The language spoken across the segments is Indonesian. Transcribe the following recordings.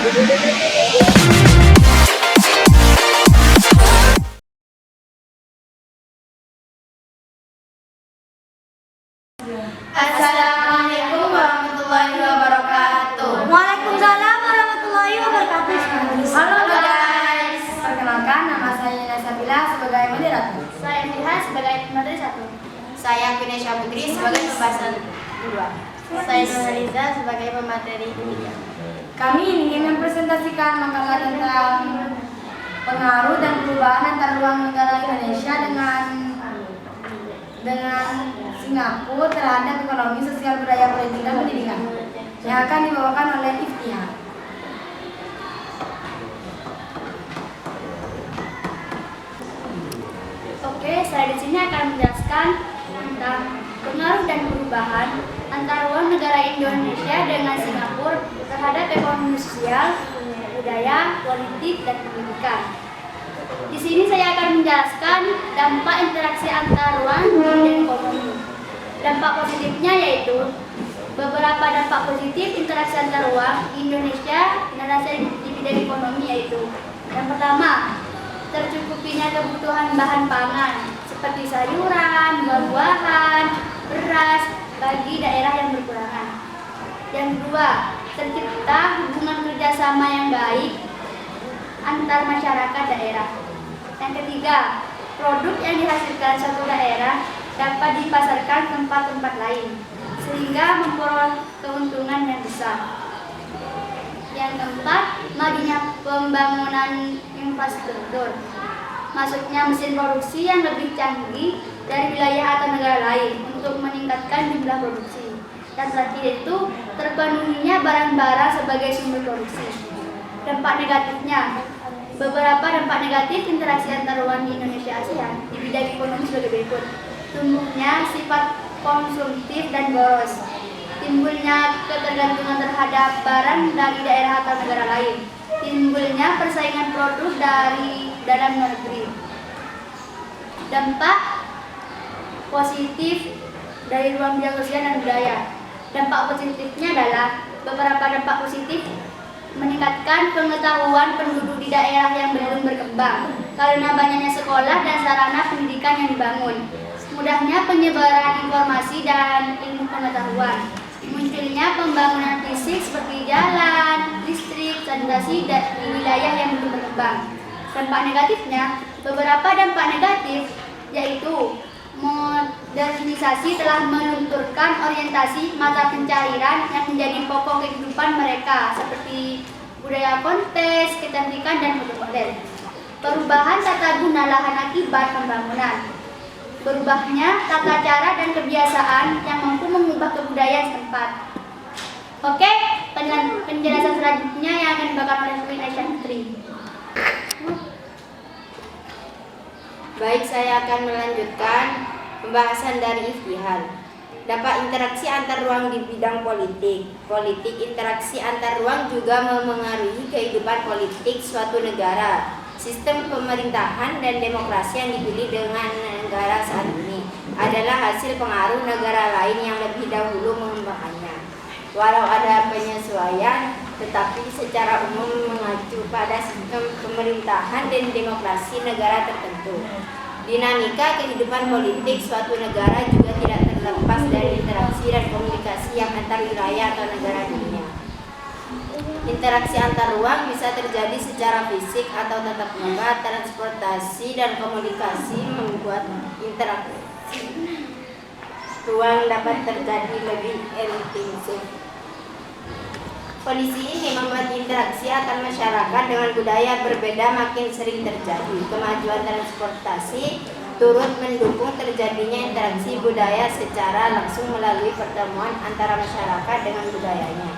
Assalamualaikum warahmatullahi wabarakatuh. Waalaikumsalam warahmatullahi wabarakatuh. Halo guys, perkenalkan nama saya Nasabila sebagai moderator. Saya Fiha sebagai pemateri 1. Saya Finesha Putri sebagai pembahasan 2. Saya Nuraliza sebagai pemateri 3. Kami ingin mempresentasikan makalah tentang pengaruh dan perubahan antar ruang negara Indonesia dengan Singapura terhadap ekonomi, sosial, budaya, politik, dan pendidikan yang akan dibawakan oleh Iftihar. Oke, saya di sini akan menjelaskan tentang pengaruh dan perubahan antara ruang negara Indonesia dengan Singapura terhadap ekonomi, sosial, budaya, politik, dan pendidikan. Di sini saya akan menjelaskan dampak interaksi antar ruang dan ekonomi. Dampak positifnya yaitu beberapa dampak positif interaksi antar ruang Indonesia di bidang ekonomi yaitu yang pertama, tercukupinya kebutuhan bahan pangan seperti sayuran, buah-buahan, beras bagi daerah yang berkurangan. Yang kedua, tercipta hubungan kerjasama yang baik antar masyarakat daerah. Yang ketiga, produk yang dihasilkan suatu daerah dapat dipasarkan ke tempat-tempat lain sehingga memperoleh keuntungan yang besar. Yang keempat, majunya pembangunan infrastruktur, masuknya mesin produksi yang lebih canggih dari wilayah atau negara lain untuk meningkatkan jumlah produksi. Dan terakhir itu, terpenuhinya barang-barang sebagai sumber produksi. Dampak negatifnya, beberapa dampak negatif interaksi antar ruang di Indonesia ASEAN di bidang ekonomi sebagai berikut. Tumbuhnya sifat konsumtif dan boros, timbulnya ketergantungan terhadap barang dari daerah atau negara lain, timbulnya persaingan produk dari dalam negeri. Dampak positif dari ruang bidang sosial dan budaya. Dampak positifnya adalah beberapa dampak positif: meningkatkan pengetahuan penduduk di daerah yang belum berkembang karena banyaknya sekolah dan sarana pendidikan yang dibangun, mudahnya penyebaran informasi dan ilmu pengetahuan, munculnya pembangunan fisik seperti jalan, listrik, sanitasi di wilayah yang belum berkembang. Dampak negatifnya, beberapa dampak negatif yaitu modernisasi telah melunturkan orientasi mata pencaharian yang menjadi pokok kehidupan mereka seperti budaya kontes, kecantikan, dan foto model. Perubahan tata guna lahan akibat pembangunan. Berubahnya tata cara dan kebiasaan yang mampu mengubah kebudayaan setempat. Oke, penjelasan selanjutnya yang akan dibawakan oleh Finesha Putri. Baik, saya akan melanjutkan pembahasan dari Iftihar. Dampak interaksi antar ruang di bidang politik. Politik interaksi antar ruang juga memengaruhi kehidupan politik suatu negara. Sistem pemerintahan dan demokrasi yang dipilih dengan negara saat ini adalah hasil pengaruh negara lain yang lebih dahulu mengembangkannya. Walau ada penyesuaian, tetapi secara umum mengacu pada sistem pemerintahan dan demokrasi negara tertentu. Dinamika kehidupan politik suatu negara juga tidak terlepas dari interaksi dan komunikasi yang antar wilayah atau negara dunia. Interaksi antar ruang bisa terjadi secara fisik atau tatap muka. Transportasi dan komunikasi membuat interaksi ruang dapat terjadi lebih intensif. Kondisi ini membuat interaksi antar masyarakat dengan budaya berbeda makin sering terjadi. Kemajuan transportasi turut mendukung terjadinya interaksi budaya secara langsung melalui pertemuan antara masyarakat dengan budayanya.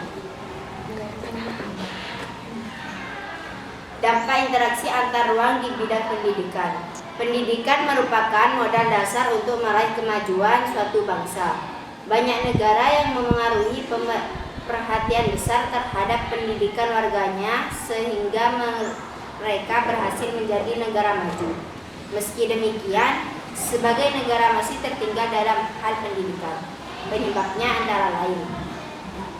Dampak interaksi antar ruang di bidang pendidikan. Pendidikan merupakan modal dasar untuk meraih kemajuan suatu bangsa. Banyak negara yang memengaruhi perhatian besar terhadap pendidikan warganya sehingga mereka berhasil menjadi negara maju. Meski demikian, sebagai negara masih tertinggal dalam hal pendidikan. Penyebabnya antara lain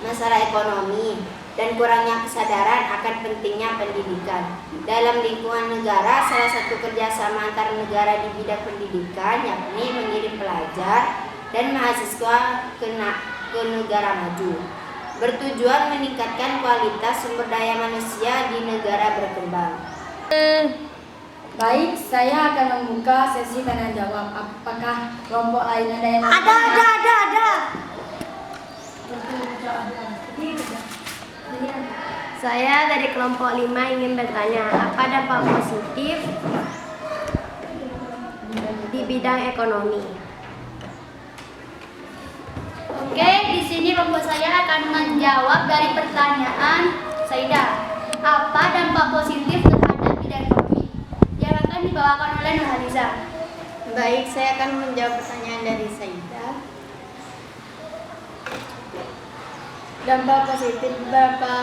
masalah ekonomi, dan kurangnya kesadaran akan pentingnya pendidikan. Dalam lingkungan negara, salah satu kerjasama antar negara di bidang pendidikan yakni mengirim pelajar dan mahasiswa ke negara maju, bertujuan meningkatkan kualitas sumber daya manusia di negara berkembang. Baik, saya akan membuka sesi tanya jawab. Apakah kelompok lain ada yang Ada. Saya dari kelompok 5 ingin bertanya, apa dampak positif di bidang ekonomi? Oke, di sini kelompok saya akan menjawab dari pertanyaan Saida. Apa dampak positif terhadap bidang ekonomi? Yang akan dibawakan oleh Nurhaliza. Baik, saya akan menjawab pertanyaan dari Saida. Dampak positif beberapa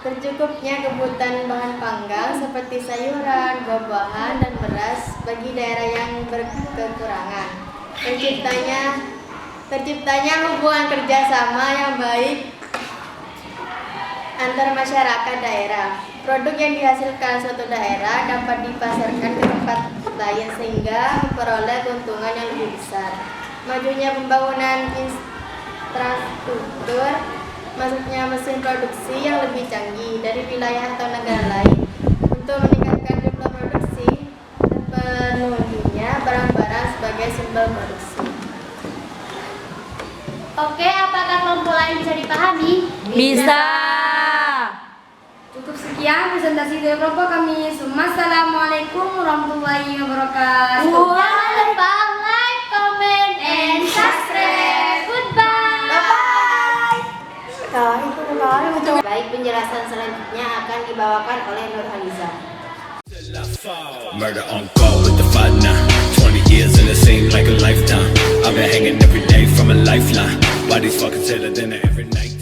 tercukupnya kebutuhan bahan panggang seperti sayuran, buah-buahan, dan beras bagi daerah yang berkekurangan. Terciptanya hubungan kerjasama yang baik antar masyarakat daerah. Produk yang dihasilkan suatu daerah dapat dipasarkan ke tempat lain sehingga memperoleh keuntungan yang lebih besar. Majunya pembangunan infrastruktur, maksudnya mesin produksi yang lebih canggih dari wilayah atau negara lain untuk meningkatkan jumlah produksi dan penuhinya barang-barang sebagai sumber produksi. Oke, apakah kelompok lain bisa dipahami? Bisa. Cukup sekian presentasi dari kelompok kami. Assalamualaikum warahmatullahi wabarakatuh. Jangan lupa like, comment, and subscribe. Goodbye. Baik, penjelasan selanjutnya akan dibawakan oleh Nurhaliza. Murder on call with the fight now. 20 years and it seemed like a lifetime. I've been hanging every day from a lifeline. Bodies fucking sadder than every night.